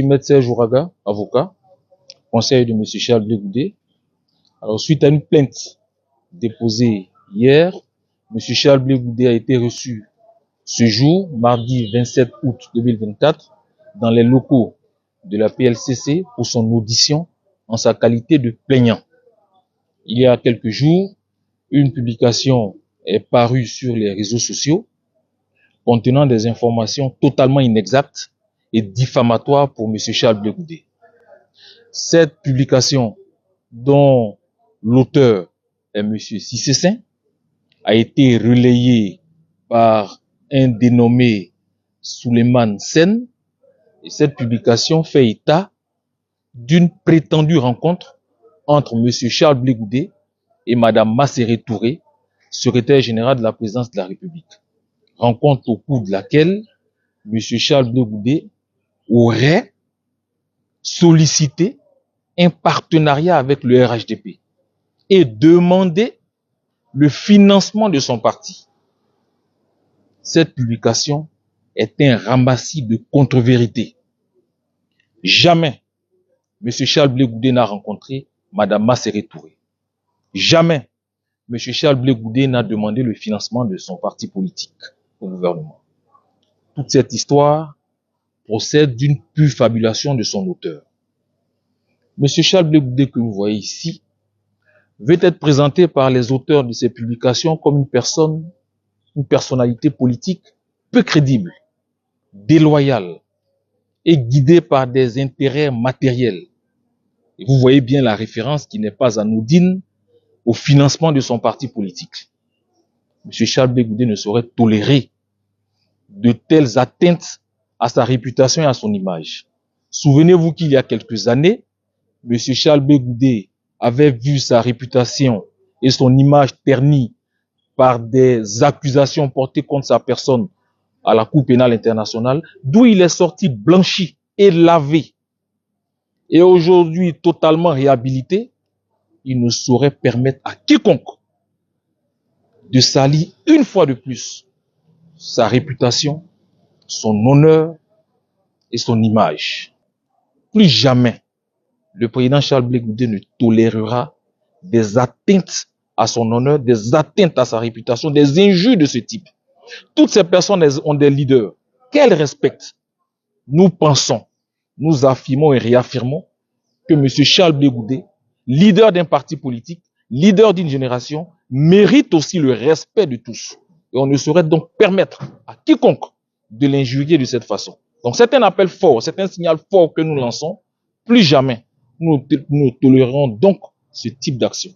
M. Serge Ouraga, avocat, conseiller de M. Charles Blé Goudé. Alors, suite à une plainte déposée hier, M. Charles Blé Goudé a été reçu ce jour, mardi 27 août 2024, dans les locaux de la PLCC pour son audition en sa qualité de plaignant. Il y a quelques jours, une publication est parue sur les réseaux sociaux contenant des informations totalement inexactes et diffamatoires pour M. Charles Blé Goudé. Cette publication, dont l'auteur est M. Cissé Saint, a été relayée par un dénommé Souleymane Sen, et cette publication fait état d'une prétendue rencontre entre M. Charles Blé Goudé et Mme Masséré Touré, secrétaire générale de la présidence de la République. Rencontre au cours de laquelle M. Charles Blé Goudé aurait sollicité un partenariat avec le RHDP et demandé le financement de son parti. Cette publication est un ramassis de contre-vérités. Jamais M. Charles Blé Goudé n'a rencontré Mme Masséré Touré. Jamais M. Charles Blé Goudé n'a demandé le financement de son parti politique au gouvernement. Toute cette histoire procède d'une pure fabulation de son auteur. M. Charles Blé Goudé que vous voyez ici veut être présenté par les auteurs de ces publications comme une personnalité politique peu crédible, déloyale et guidée par des intérêts matériels. Et vous voyez bien la référence qui n'est pas anodine au financement de son parti politique. M. Charles Blé Goudé ne saurait tolérer de telles atteintes à sa réputation et à son image. Souvenez-vous qu'il y a quelques années, M. Charles Blé Goudé avait vu sa réputation et son image ternie par des accusations portées contre sa personne à la Cour pénale internationale, d'où il est sorti blanchi et lavé. Et aujourd'hui, totalement réhabilité, il ne saurait permettre à quiconque de salir une fois de plus sa réputation, son honneur et son image. Plus jamais le président Charles Blé Goudé ne tolérera des atteintes à son honneur, des atteintes à sa réputation, des injures de ce type. Toutes ces personnes ont des leaders qu'elles respectent. Nous pensons, nous affirmons et réaffirmons que M. Charles Blé Goudé, leader d'un parti politique, leader d'une génération, mérite aussi le respect de tous. Et on ne saurait donc permettre à quiconque de l'injurier de cette façon. Donc c'est un appel fort, c'est un signal fort que nous lançons. Plus jamais nous tolérerons donc ce type d'action.